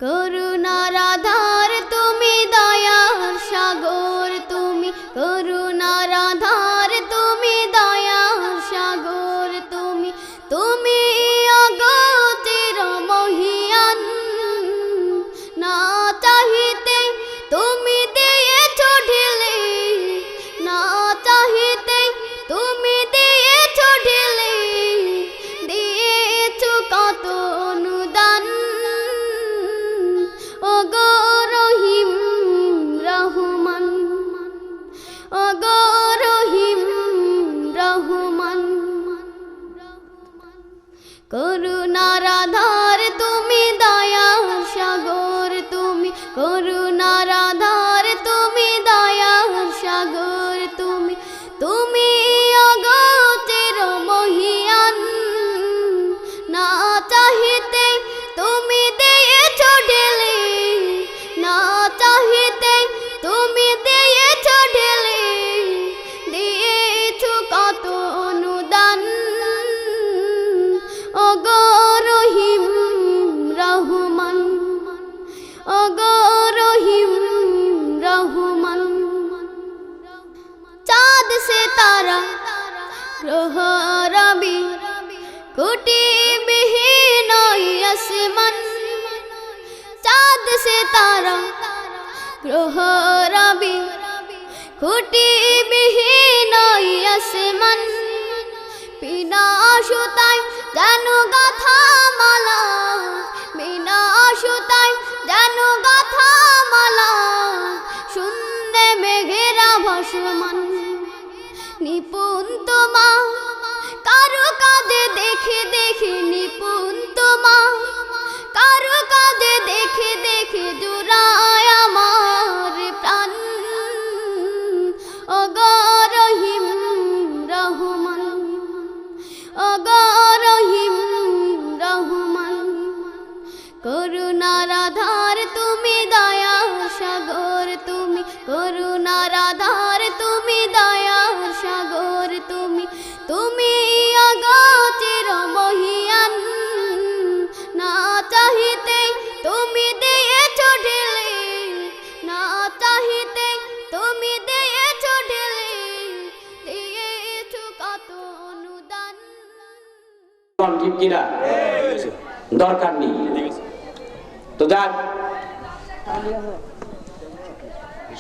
করুণার আধার তুমি, দয়ার সাগর তুমি, করুণার আধার তুমি, দয়ার সাগর তুমি, তুমি অগতির মহিয়ান, না চাহিতে তুমি দিয়েছ ঢেলে, না চাহিতে তুমি দিয়েছ ঢেলে, দিয়েছ কত অনুদান। ওগো রহিম রহমান, ওগো রহিম রহমান, করুণার আধার তুমি, দয়ার সাগর তুমি, করুণার আধার তুমি, দয়ার সাগর তুমি, তুমি অগতির মহিয়ান, না চাহিতে তুমি দিয়েছ ঢেলে, না চাহিতে তুমি দিয়েছ ঢেলে, দিয়েছ কত অনুদান। ওগো রহিম রহমান, ওগো রহিম রহমান, চাঁদ সে তারা গ্রহ রবি কোটি বিহীন আসমান, চাঁদ সে তারা গ্রহ রবি কোটি বিহীন আসমান, বিনা সুতায় যেন গাথা মালা, বিনা সুতায় যেন গাথা মালা, শূন্যে মেঘেরা ভাসমান, নিপুণ তোমা কারো কাজে দেখে দেখে, নিপুণ তোমা কারো কাজে দেখে দেখে, জুড়ায় আমার প্রাণ। ওগো রহিম রহমান, ওগো রহিম রহমান, করুণার আধার তুমি, দয়ার সাগর তুমি, করুণার আধার তুমি, দয়ার সাগর তুমি, তুমি অগতির মহিয়ান, না চাহিতে তুমি দিয়েছ ঢেলে, না চাহিতে তুমি দিয়েছ ঢেলে, দিয়েছ কত অনুদান। ঠিক কিনা? দরকার নেই তো যাক,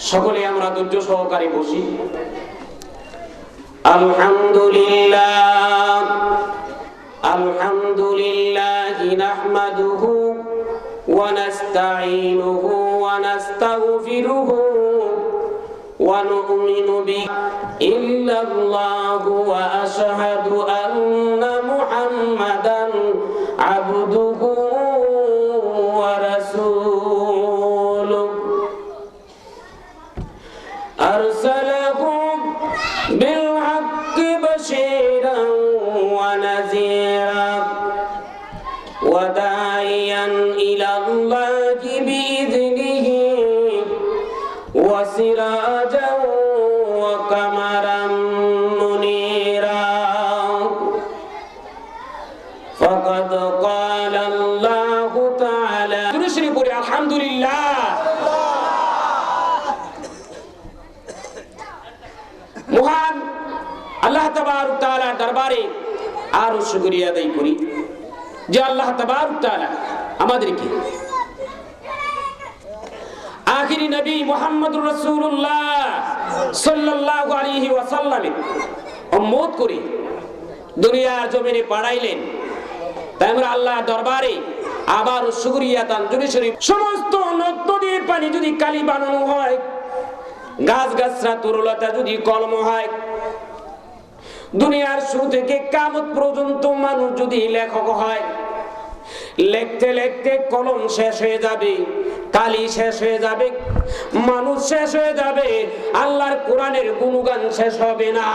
সকলে আমরা ধৈর্য সহকারে বসি। আলহামদুলিল্লাহ, আলহামদুলিল্লাহ নাহমাদুহু ওয়া নাস্তাঈনুহু ওয়া নাস্তাগফিরুহু ওয়া নু'মিনু বিহি ইল্লাল্লাহু ওয়া আশহাদু আন্না মুহাম্মাদান আবদুহু ওয়া রাসূলুহু আরসালাহু বিল হাক্কি বাশীরান ওয়া নাযীরা ওয়া দা'iয়ান ইলাল্লাহি বিইذনিহি ওয়া সিরাজান ওয়া কামারান মুনীরা ফাকাদ ক্বালা আল্লাহু তাআলা। দুরূদ পড়ি আলহামদুলিল্লাহ। মহান আল্লাহ তাবারক তাআলার দরবারে আরো শুকরিয়া আদায় করি যে আল্লাহ তাবারক তাআলা আমাদেরকে আখিরি নবী মুহাম্মদুর রাসূলুল্লাহ সাল্লাল্লাহু আলাইহি ওয়াসাল্লামের উম্মত করে দুনিয়ার জমিনে পাঠাইলেন। তাই আমরা আল্লাহর দরবারে আবার শুকরিয়া দান জুড়ে শরীফ। সমস্ত নদীর পানি যদি কালি বানানো হয়, গাছ গাছরা তরুলতা যদি কলম হয়, দুনিয়ার শুরু থেকে কিয়ামত পর্যন্ত মানুষ যদি লেখক হয়, লিখতে লিখতে কলম শেষ হয়ে যাবে, কালি শেষ হয়ে যাবে, মানুষ শেষ হয়ে যাবে, আল্লাহর কোরআনের গুণগান শেষ হবে না।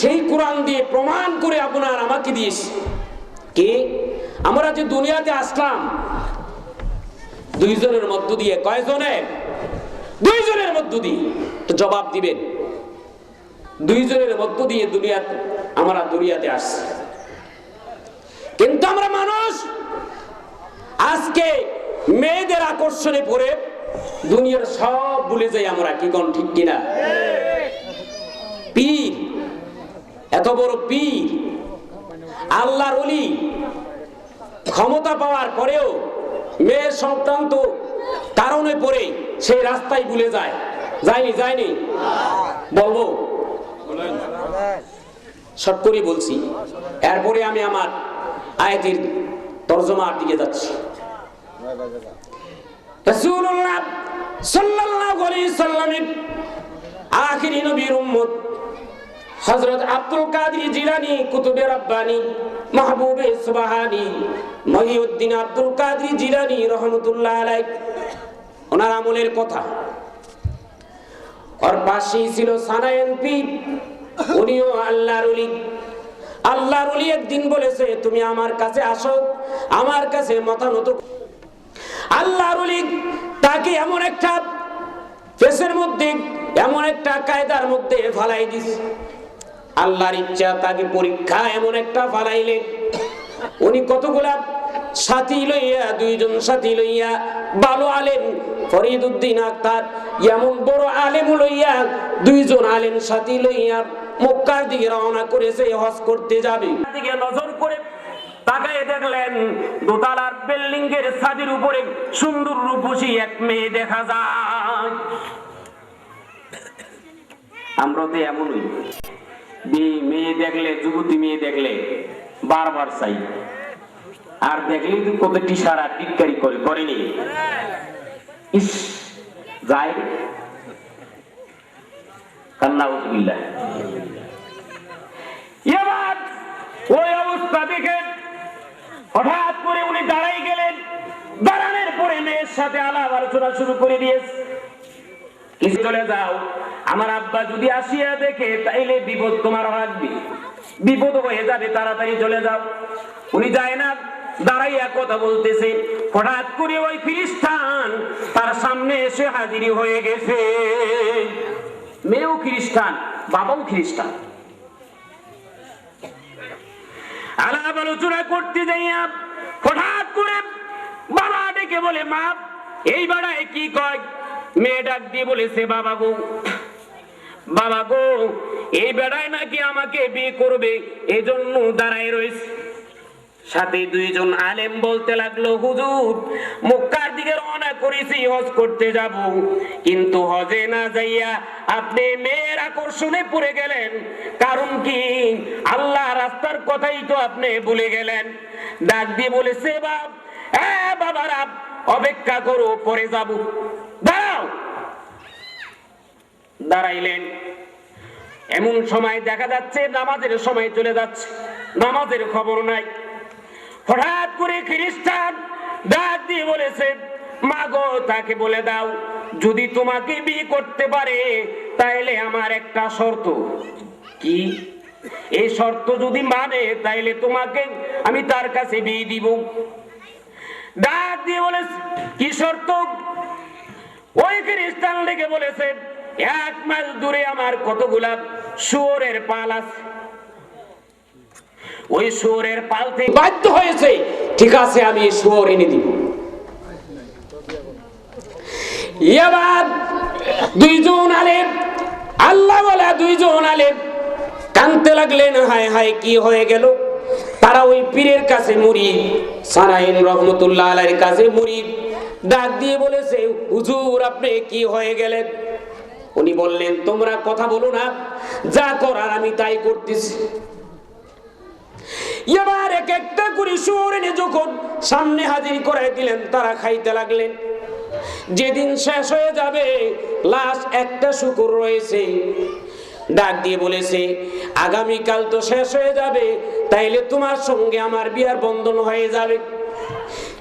সেই কোরআন দিয়ে প্রমাণ করে আপনার আমাকে দিয়েছে কি আমরা যে দুনিয়াতে আসলাম দুইজনের মধ্য দিয়ে। কয়জনের? দুইজনের মধ্য দিয়ে। তো জবাব দিবেন, দুইজনের মধ্য দিয়ে দুনিয়াতে আমরা দুনিয়াতে আসছি। আজকে মেয়েদের আকর্ষণে পড়ে দুনিয়ার সব ভুলে যাই আমরা, কি কোন ঠিক কিনা? পীর, এত বড় পীর, আল্লাহর ওলি, ক্ষমতা পাওয়ার পরেও মেয়ের সংক্রান্ত কারণে পড়ে সেই রাস্তায় ভুলে যায়। যায়নি বলবো, শর্ট করে বলছি, এরপরে আমি আমার আয়াতের তরজমার দিকে যাচ্ছি। রাসূলুল্লাহ সাল্লাল্লাহু আলাইহি সাল্লামের আখিরি নবীর উম্মত হযরত আব্দুল কাদের জিলানী কুতুবে রাব্বানী মাহবুবে সুবহানী মহিউদ্দিন আব্দুল কাদের জিলানী রাহমাতুল্লাহ আলাইহি, ওনার আমলের কথা। আর পাশেই ছিল সানায়েন পীর, উনিও আল্লাহর ওলি। আল্লাহর ওলি একদিন বলেছে, তুমি আমার কাছে আসো, আমার কাছে মাথা নত। আল্লাহর ওলি তাকে এমন একটা ফেসের মধ্যে, এমন একটা কায়দার মধ্যে ফালাই দিছে। আল্লাহর ইচ্ছা তাকে পরীক্ষা এমন একটা ফালাইলেন, উনি কতগুলা সাথী লইয়া, দুইজন সাথী লইয়া, ভালো আলেম ফরিদউদ্দিন আক্তার এমন বড় আলেম লইয়া, দুইজন আলেম সাথী লইয়া মক্কার দিকে রওনা করেছে, হজ করতে যাবে। দিকে নজর করে তাকায় দেখলেন দোতলার বিল্ডিং এর ছাদের উপরে সুন্দর রূপসী এক মেয়ে দেখা যায়। আমরা তো এমনই, মেয়ে দেখলে, যুবতী মেয়ে দেখলে বারবার চাই, আর দেখলে তো কতটি সারা টিটকারি করেনি, ইস যায় কান্নাউজুবিল্লাহ। এবার ওই অবস্থা দেখে হঠাৎ করে উনি দাঁড়াই গেলেন। দাঁড়ানোর পরে মেয়ের সাথে আলাপ আলোচনা শুরু করে দিয়েছে। কিছু চলে যাও, আমার আব্বা যদি আসিয়া দেখে তাইলে বিপদ তোমার রাখবে, বিপদ হয়ে যাবে, তাড়াতাড়ি চলে যাও। উনি যায় না, দাঁড়াইয়া কথা বলতেছে। হঠাৎ করে ওই খ্রিস্টান তার সামনে এসে হাজির হয়ে গেছে। মেয়েও খ্রিস্টান, বাবাও খ্রিস্টান। আলাপ আলোচনা করতে যাইয়া হঠাৎ করে বাবা ডেকে বলে, মা এই বেড়ায় কি কয়? মেয়ে ডাক দিয়ে বলেছে, বাবা গো এই বেড়ায় নাকি আমাকে বিয়ে করবে, এজন্য দাঁড়ায় রয়েছে। সাথে দুইজন আলেম বলতে লাগলো, হুজুর মক্কার দিকে রওনা করেছি, হজ করতে যাব, কিন্তু হজে না যাইয়া আপনি মেয়ের আকর্ষণে পড়ে গেলেন, কারণ কি? আল্লাহ রাস্তার কথাই তো আপনি ভুলে গেলেন। ডাক দিয়ে বলেছে, বাবারা অপেক্ষা করো, পরে যাব। দাঁড়াও। দাঁড়াইলেন। এমন সময় দেখা যাচ্ছে নামাজের সময় চলে যাচ্ছে, নামাজের খবর নাই। হঠাৎ করে খ্রিস্টান ডাক দিয়ে বলেছে, মা গো তাকে বলে দাও, যদি তোমাকে বিয়ে করতে পারে তাইলে আমার একটা শর্ত। কি? এই শর্ত যদি মানে তাইলে তোমাকে আমি তার কাছে বিয়ে দিব। ডাক দিয়ে বলেছে, কি শর্ত? ওই খ্রিস্টান লেগে বলেছে, 1 মাইল দূরে আমার কতগুলা শুয়োরের পাল আছে, ওই শুয়োরের পাল থেকে বাধ্য হয়েছে, ঠিক আছে আমি শুয়োর এনে দিব। এবার দুইজন আলেম, আল্লাহ বলা দুইজন আলেম কানতে লাগলেন, হায় হায় কি হয়ে গেল। তারা ওই পীরের কাছে মুরিদ, সানায়েন রহমতুল্লাহ আলাইহির কাছে মুরিদ, ডাক দিয়ে বলেছে, হুজুর আপনি কি হয়ে গেলেন? উনি বললেন, তোমরা কথা বলো না, যা করার আমি তাই করতেছি। এবার এক একটা করে শুয়োর এনে যখন সামনে হাজির করাই দিলেন, তারা খাইতে লাগলেন। যেদিন শেষ হয়ে যাবে, লাস্ট একটা শুকর রয়েছে। ডাক দিয়ে বলেছে, আগামীকাল তো শেষ হয়ে যাবে, তাইলে তোমার সঙ্গে আমার বিয়ার বন্ধন হয়ে যাবে।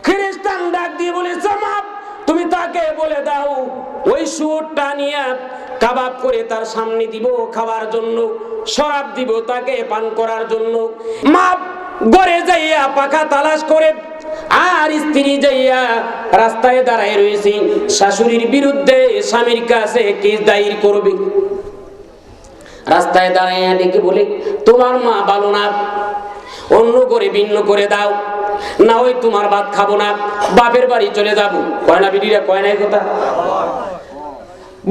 খ্রিস্টান ডাক দিয়ে বলেছে, মা তুমি তাকে বলে দাও ওই শুয়োরটা নিয়ে কাবাব করে তার সামনে দিব খাওয়ার জন্য, শরাব দিব তাকে পান করার জন্য। মা ঘরে যাইয়া পাখা তালাশ করে, আর স্ত্রী যাইয়া রাস্তায় দাঁড়ায় রয়েছে, শাশুড়ির বিরুদ্ধে স্বামীর কাছে কেস দায়ের করবে। রাস্তায় দাঁড়াইয়া ডেকে বলে, তোমার মা ভালো না, অন্য করে ভিন্ন করে দাও। না হয় তোমার ভাত খাবো না, বাপের বাড়ি চলে যাব। কয় না বিটিরা, কয় না এই কথা?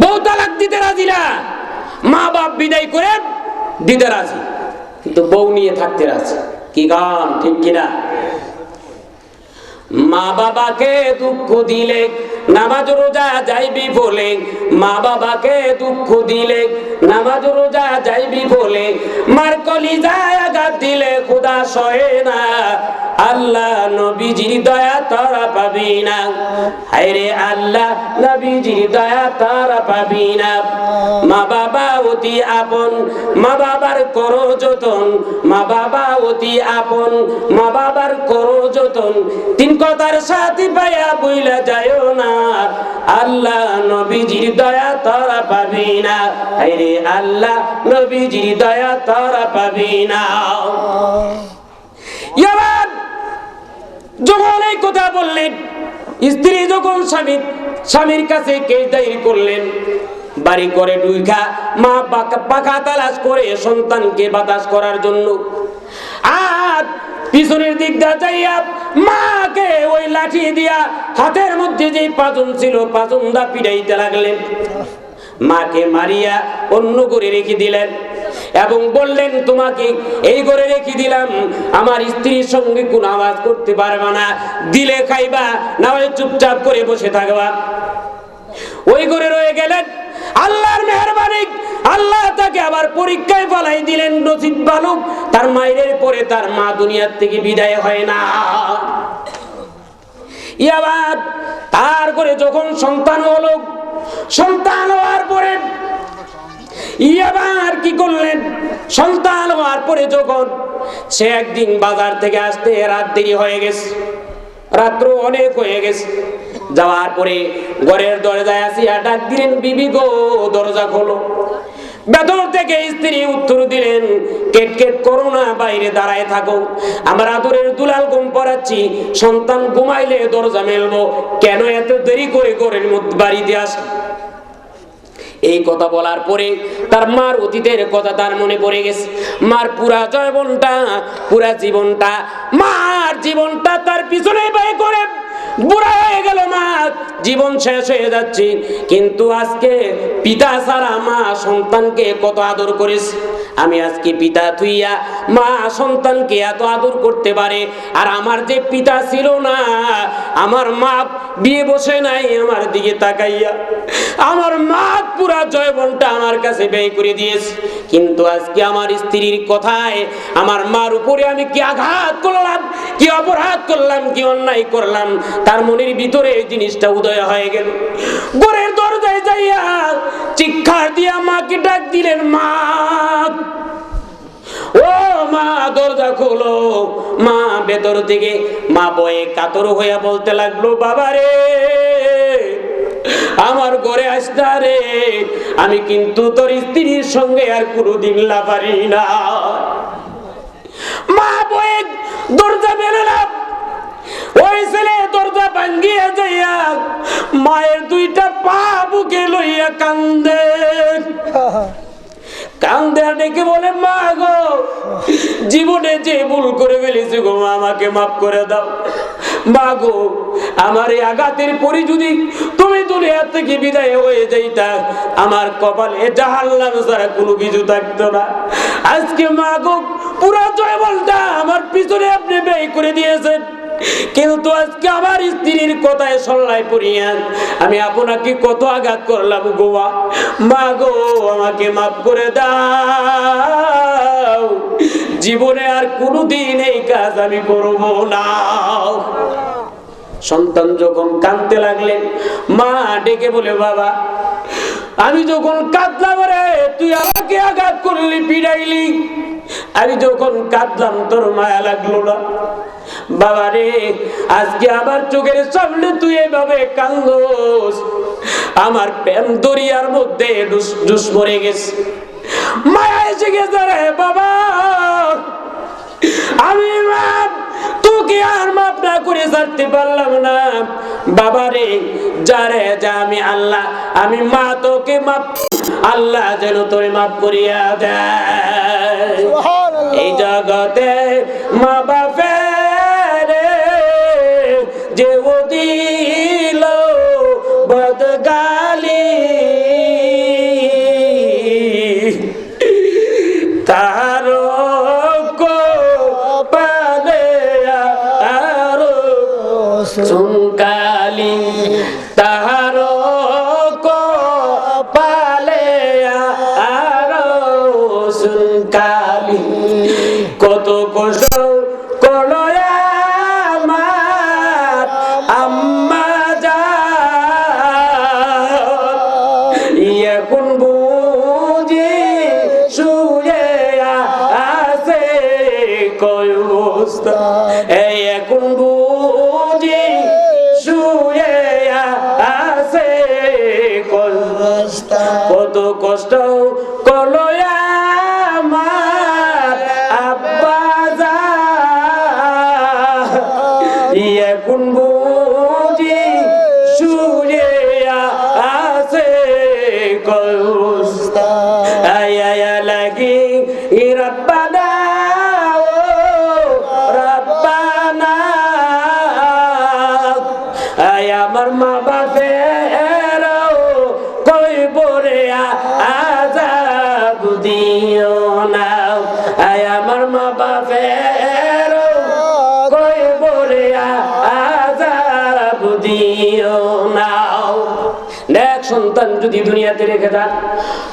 বউ তালাক দিতে রাজি না, মা বাপ বিদায় করে দিতে রাজি, কিন্তু বউ নিয়ে থাকতে রাজি। কি গান, ঠিক কিনা? মা বাবাকে দুঃখ দিলে নামাজ রোজা যাইবি বলে, মা বাবাকে দুঃখ দিলে নামাজ রোজা যাইবি বলে, মার কলিজায় আঘাত দিলে খোদা সহে না, আল্লাহ নবীজির দয়া তারা পাবি না। হায়রে আল্লাহ নবীজির দয়া তারা পাবি না। মা বাবা অতি আপন, মা বাবার করো যতন, মা বাবা অতি আপন, মা বাবার করো যতন, তিন কথার সাথী পাইয়া বইলা যায়ও না, আল্লাহ নবীজির দয়া তারা পাবি না। হায়রে আল্লাহ নবীজির দয়া তারা পাবি না। এবার যখন এই কথা বললেন, স্ত্রী যখন স্বামীর কাছে কেস দায়ের করলেন, বাড়ি করে ঢুইকা মা পাখা তালাশ করে সন্তানকে বাতাস করার জন্য, আর পিছনের দিক দিয়ে যাইয়া মাকে ওই লাঠি দিয়া হাতের মধ্যে যে পাজন ছিল পাজন দা পিড়াইতে লাগলেন। মাকে মারিয়া অন্য করে রেখে দিলেন এবং বললেন, তোমাকে এই ঘরে রেখে দিলাম, আমার স্ত্রীর সঙ্গে কোন আওয়াজ করতে পারবা না, দিলে খাইবা, না হয় চুপচাপ করে বসে থাকবা। ওই ঘরে রয়ে গেলেন। আল্লাহর মেহেরবানি, আল্লাহ তাকে আবার পরীক্ষায় ফেলাই দিলেন। নসিব ভালো, তার মায়ের পরে তার মা দুনিয়ার থেকে বিদায় হয় না। এবার তার করে যখন সন্তান হলো, সন্তান হওয়ার পরে এবার কি করলেন, সন্তান হওয়ার পরে যখন সে একদিন বাজার থেকে আসতে রাত দেরি হয়ে গেছে, রাত্র অনেক হয়ে গেছে, যাওয়ার পরে ঘরের দরজায় আসিয়া ডাক দিলেন, বিবি গো দরজা খোলো। ভেতর থেকে স্ত্রী উত্তর দিলেন, কেট কেট করো না, বাইরে দাঁড়ায় থাকো, আমার আদরের দুলাল ঘুম পড়াচ্ছি, সন্তান ঘুমাইলে দরজা মেলবো, কেন এত দেরি করে ঘরের মধ্যে বাড়িতে আস? এই কথা বলার পরে তার মার অতীতের কথা তার মনে পড়ে গেছে। মার পুরা জয়বনটা, পুরা জীবনটা, মার জীবনটা তার পিছনে ব্যয় করে বুড়া হয়ে গেল, মা জীবন শেষ হয়ে যাচ্ছে, কিন্তু আজকে পিতা ছাড়া মা সন্তানকে কত আদর করেছে। আমি আজকে পিতা থুইয়া মা সন্তানকে এত আদর করতে পারে, আর আমার যে পিতা ছিল না, আমার মা বিয়ে বসে নাই আমার দিকে তাকাইয়া, আমার মা পুরা জয়বনটা আমার কাছে ব্যয় করে দিয়েছে, কিন্তু আজকে আমার স্ত্রীর কথায় আমার মার উপরে আমি কি আঘাত করলাম, কি অপরাধ করলাম, কি অন্যায় করলাম, তার মনের ভিতরে এই জিনিসটা উদয় হয়ে গেল। ঘরের দরজায় যাইয়া চিৎকার দিয়া মাকে ডাক দিলেন, মা ও মা দরজা খোলো। মা ভেতর থেকে মা বয়ে কাতর হইয়া বলতে লাগলো, বাবা রে আমার ঘরে আসতা রে, আমি কিন্তু তোর স্ত্রীর সঙ্গে আর কোনোদিন লাপারি না। মা বয়ে দরজা বেরোলাম, ওই ছেলে দরজা ভাঙ্গিয়া যাইয়া মায়ের দুইটা পা বুকে লইয়া কান্দে, কান্দে ডেকে বলে, মা গো জীবনে যে ভুল করে ফেলেছি গো, আমাকে মাফ করে দাও। মা গো আমার এই আঘাতের পরে যদি তুমি দুনিয়া থেকে বিদায় হয়ে যাইতা, আমার কপালে জাহান্নাম ছাড়া কোনো কিছু থাকতো না। আজকে মা গো পুরা জয়বলটা আমার পিছনে আপনি ব্যয় করে দিয়েছেন, কিন্তু আজকে আমার স্ত্রীর কথায় সল্লায় পড়িয়া আমি আপনাকে কত আঘাত করলাম গো, মা গো আমাকে মাফ করে দাও, জীবনে আর কোনোদিন এই কাজ আমি করব না। সন্তান যখন কাঁদতে লাগলেন, মা ডেকে বলে, বাবা আমি যখন কাঁদলাম রে তুই আমাকে আঘাত করলি, পিড়াইলি, আমি যখন কাঁদলাম তোর মায়া লাগলো না। বাবা রে আজকে আমার চোখের সামনে তুই এভাবে কান্দোস, আমার প্রেম দরিয়ার মধ্যে ডুস মরে গেছে, মায়া এসে গেছে রে বাবা, আমি তোকে আর মাফ না করে ছাড়তে পারলাম না। বাবা রে যা রে যা, আমি আল্লাহ, আমি মা তোকে মাফ, আল্লাহ যেন তোরে মাফ করিয়া দেয়। এই জগতে মা বাপের সুনকালি তাহার কপালে আরো সুনকালি কত কষ্ট করলো আমার আম্মা জান এখন বুঝি শুয়ে আছে কয়ুস্তা এই এখন বুঝি শুয়ে আছে কয়ুস্তা কত কষ্ট করলো আমার আব্বা জান এখন বুঝি শুয়ে আছে কয়ুস্তা আয়া লাগি রব্বানা ও রব্বানা আয় আমার মা বাপের কই বরে আযাব দিও না আয় আমার মা বাপের কই বরে আযাব দিও না এক সন্তান যদি দুনিয়াতে রেখে যান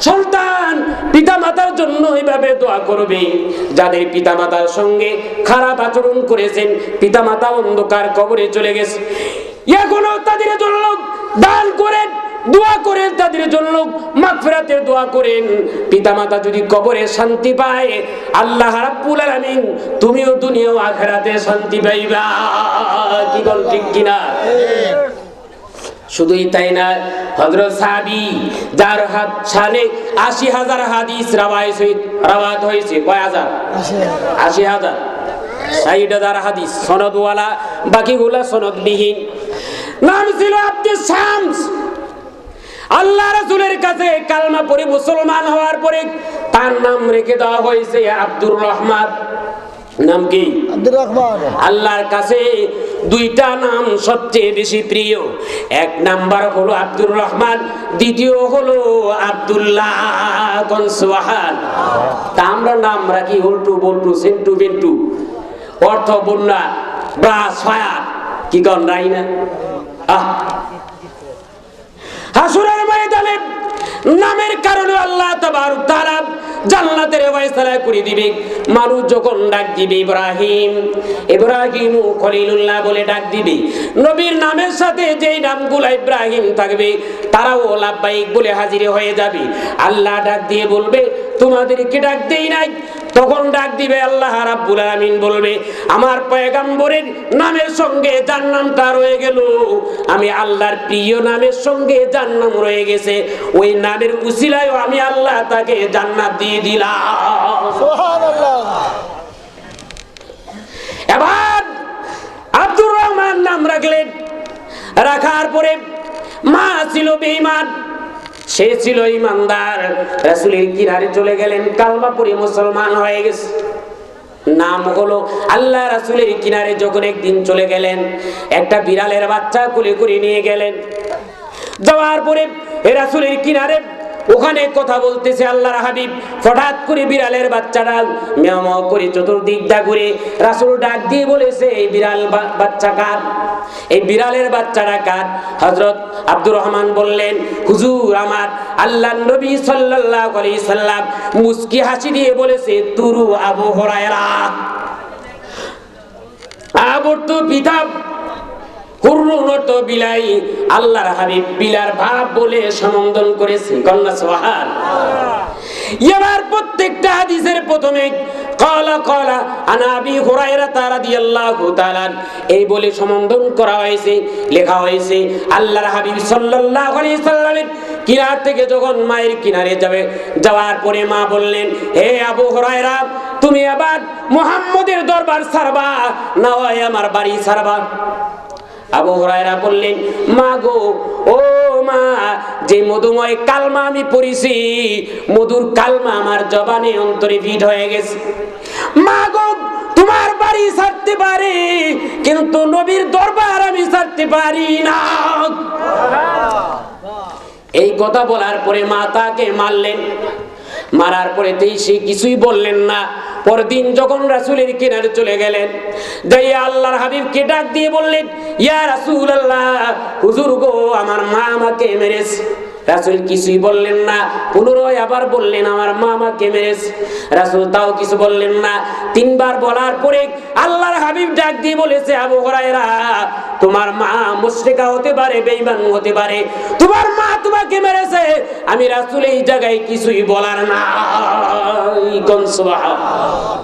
সন্তান পিতা মাতার জন্য এইভাবে দোয়া করবে যাদের পিতা মাতার সঙ্গে খারাপ আচরণ করেছেন পিতা মাতা অন্ধকার কবরে চলে গেছে এখনো তাদের জন্য দান করেন দোয়া করেন তাদের জন্য মাগফিরাতের দোয়া করেন পিতা মাতা যদি কবরে শান্তি পায় আল্লাহ রাব্বুল আলামিন তুমিও দুনিয়া ও আখিরাতে শান্তি পাইবা কি বল ঠিক কিনা শুধুই তাই না হযরত সাহাবী যার হাত সালে ৮০,০০০ হাদিস রাওয়ায়াত হয়েছে কয় হাজার ৮০,০০০ ৬০,০০০ হাদিস সনদওয়ালা বাকিগুলা সনদবিহীন নাম ছিল আব্দুস শামস আল্লাহ রাসূলের কাছে কালমা পড়ে মুসলমান হওয়ার পরে তার নাম রেখে দেওয়া হয়েছে আব্দুর রহমান নাম কি আব্দুর রহমান আল্লাহর কাছে দুইটা নাম সবচেয়ে বেশি প্রিয় এক নাম্বার হলো আব্দুর রহমান দ্বিতীয় হলো আব্দুল্লাহ কোন সুবহান তা আমরা নাম রাখি উল্টু বল্টু সেন্টু বিন্টু অর্থ বন্যা বা ছায়া কি কোন রাই না হাসরের ময়দানে নামের কারণে আল্লাহ তাবারক তাআলা জান্নাতের ফয়সালা করে দিবে মানুষ যখন ডাক দিবে ইব্রাহিম ইব্রাহিম খলিলুল্লাহ বলে ডাক দিবে নবীর নামের সাথে যেই নামগুলো ইব্রাহিম থাকবে তারাও লাব্বাইক বলে হাজির হয়ে যাবে আল্লাহ ডাক দিয়ে বলবে তোমাদেরকে ডাক দেই নাই তখন ডাক দিবে আল্লাহ রাব্বুল আলামিন বলবে আমার পয়গম্বরের নামের সঙ্গে যার নামটা রয়ে গেল আমি আল্লাহর প্রিয় নামের সঙ্গে যার নাম রয়ে গেছে ওই নামের উসিলায় আমি আল্লাহ তাকে জান্নাত দিয়ে দিলাম সুবহানাল্লাহ এবার আব্দুর রহমান নাম রাখলেন রাখার পরে মা ছিল বেঈমান সে ছিল ইমানদার রাসূলের কিনারে চলে গেলেন কালমা পড়ে মুসলমান হয়ে গেছে নাম হলো আল্লাহ রাসূলের কিনারে যখন একদিন চলে গেলেন একটা বিড়ালের বাচ্চা কোলে করে নিয়ে গেলেন যাওয়ার পরে রাসূলের কিনারে ওখানে কথা বলতেছে আল্লাহর হাবিব হঠাৎ করে বিড়ালের বাচ্চাটা মেও মেও করে চতুর্দিক ঘুরে রাসূল ডাক দিয়ে বলেছে এই বিড়াল বাচ্চা কার এই বিড়ালের বাচ্চাটা কার হযরত আব্দুর রহমান বললেন হুজুর আমার আল্লাহর নবী সাল্লাল্লাহু আলাইহি সাল্লাম মুস্কি হাসি দিয়ে বলেছে তুরু আবু হুরায়রা আবুর তো পিতা হুরুনত বিলাই আল্লাহর হাবিব বিলার ভাব বলে সম্বোধন করেছে কন্যা সুবহানাল্লাহ এবার প্রত্যেকটা হাদিসের প্রথমে ক্বালা ক্বালা আনা আবি হুরায়রা রাদিয়াল্লাহু তাআলা এই বলে সম্বোধন করা হয়েছে লেখা হয়েছে আল্লাহর হাবিব সাল্লাল্লাহু আলাইহি সাল্লামের কিনার থেকে যখন মায়ের কিনারে যাওয়ার পরে মা বললেন হে আবু হুরায়রা তুমি আবার মুহাম্মদের দরবার ছাড়বা না হয় আমার বাড়ি ছাড়বা আবু হুরায়রা বললেন মা গো ও মা যে মধুময় কালমা আমি পড়েছি মধুর কালমা আমার জবানে অন্তরে ফিট হয়ে গেছে মা গো তোমার বাড়ি ছাড়তে পারি কিন্তু নবীর দরবার আমি ছাড়তে পারি না এই কথা বলার পরে মা তাকে মারলেন মারার পরে সে কিছুই বললেন না পরদিন যখন রাসূলের কিনারে চলে গেলেন, যাইয়া আল্লাহর হাবিবকে ডাক দিয়ে বললেন, ইয়া রাসূলুল্লাহ, হুজুর গো, আমার মা আমাকে মেরেছে। রাসূল কিছুই বললেন না। পুনরায় আবার বললেন, আমার মা আমাকে মেরেছে। রাসূল তাও কিছু বললেন না। তিনবার বলার পরে আল্লাহর হাবিব ডাক দিয়ে বলেছে, আবু হুরায়রা, তোমার মা মুশরিকা হতে পারে, বেঈমান হতে পারে, তোমার মা তোমাকে মেরেছে, আমি রাসূল এই জায়গায় কিছুই বলার না। কোন সুবহানাল্লাহ।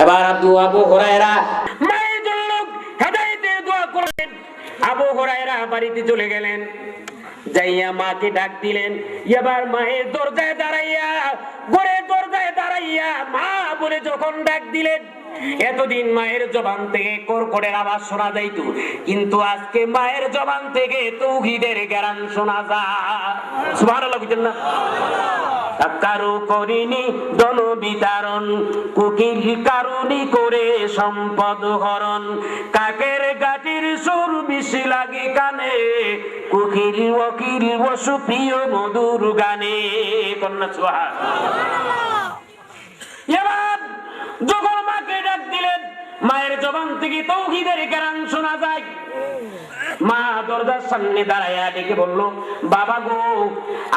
এবার আবু হুরায়রা মায়ের জন্য হেদায়েতের দোয়া করলেন। আবু হুরায়রা বাড়িতে চলে গেলেন, যাইয়া মাকে ডাক দিলেন। এবার মায়ের দরজায় দাঁড়াইয়া, ঘরের দরজায় দাঁড়াইয়া মা বলে যখন ডাক দিলেন, এতদিন মায়ের জবান থেকে কড়কড়ের আওয়াজ শোনা যাইত, কিন্তু আজকে মায়ের জবান থেকে তাওহীদের গান শোনা যায়। সুবহানাল্লাহ বুঝলেন না? কারো করিনি জন বিতারণ, কুকিল কারুনি করে সম্পদ হরণ, কাকের গাটির সুর বেশি লাগে কানে, কুকিল ওকিল বসু প্রিয় মধুর গানে। কন্যা সুবহানাল্লাহ। এবার যখন মাকে ডাক দিলেন, মায়ের জবান থেকে তাওহীদের গান শোনা যায়। মা দরজার সামনে দাঁড়ায়া ডেকে বলল, বাবা গো,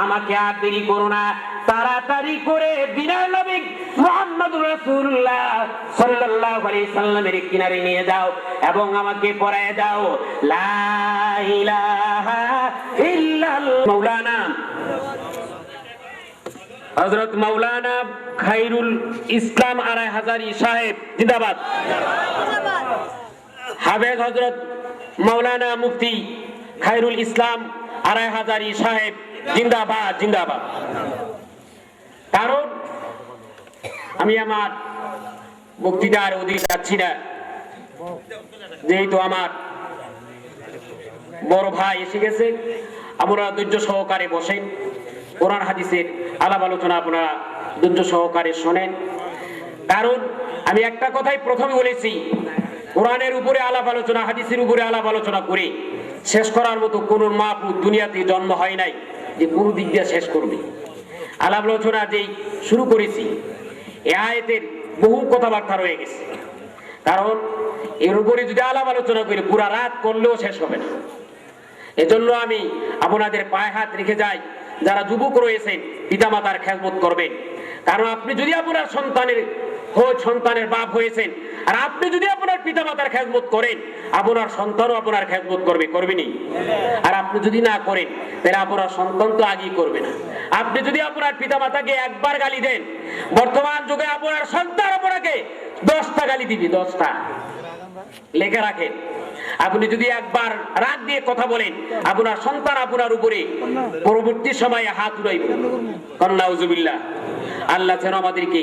আমাকে আর দেরি করো না, তাড়াতাড়ি করে বিনা নবী মুহাম্মদুর রাসূলুল্লাহ সাল্লাল্লাহু আলাইহি সাল্লামের কিনারে নিয়ে যাও এবং আমাকে পড়ায় দাও লা ইলাহা ইল্লাল্লাহ। মাওলানা হযরত মাওলানা খায়রুল ইসলাম আড়াই হাজারি সাহেব জিন্দাবাদ। হাফেজ হযরত মাওলানা মুফতি খায়রুল ইসলাম আড়াই হাজারি সাহেব জিন্দাবাদ, জিন্দাবাদ। কারণ আমি আমার বক্তৃতার অধিক যাচ্ছি না, যেহেতু আমার বড় ভাই এসে গেছে, আপনারা ধৈর্য সহকারে বসেন, কোরআন হাদিসের আলাপ আলোচনা আপনারা ধৈর্য সহকারে শোনেন। কারণ আমি একটা কথাই প্রথমে বলেছি, কোরআনের উপরে আলাপ আলোচনা, হাদিসের উপরে আলাপ আলোচনা করে শেষ করার মতো কোন মাহফুজ দুনিয়াতে জন্ম হয় নাই যে কোন দিক দিয়ে শেষ করবে। আলাপ আলোচনা যেই শুরু করেছি, এই আয়াতের বহু কথাবার্তা রয়ে গেছে। কারণ এর উপরে যদি আলাপ আলোচনা করে পুরা রাত করলেও শেষ হবে না। এজন্য আমি আপনাদের পায়ে হাত রেখে যাই, যারা যুবক রয়েছেন পিতামাতার খেদমত করবেন। কারণ আপনি যদি আপনার সন্তানের বাপ হয়েছেন, আর আপনি যদি আপনার পিতামাতার খেদমত করেন, আপনার সন্তানও আপনার খেদমত করবেনি। আর আপনি যদি না করেন, তাহলে আপনার সন্তান তো আগেই করবে না। আপনি যদি আপনার পিতামাতাকে একবার গালি দেন, বর্তমান যুগে আপনার সন্তান আপনাকে 10টা গালি দিবি, 10টা লেখে রাখেন। আপনি যদি একবার রাগ দিয়ে কথা বলেন, আপনার সন্তান আপনার উপরে পরবর্তী সময়ে হাত উঠাইবে। কারণ নাউজুবিল্লাহ। আল্লাহ যেন আমাদেরকে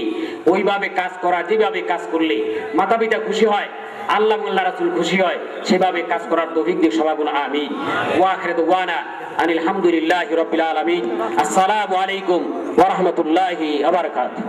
ওইভাবে কাজ করা, যেভাবে কাজ করলে মাতা পিতা খুশি হয়, আল্লাহ আল্লাহ রাসূল খুশি হয়, সেভাবে কাজ করার তৌফিক দিক সবাই বলুন আমিন। ওয়া আখিরু দাওয়ানা আনিল হামদুলিল্লাহি রাব্বিল আলামিন। আসসালামু আলাইকুম ওয়া রাহমাতুল্লাহি ওয়া বারাকাতুহু।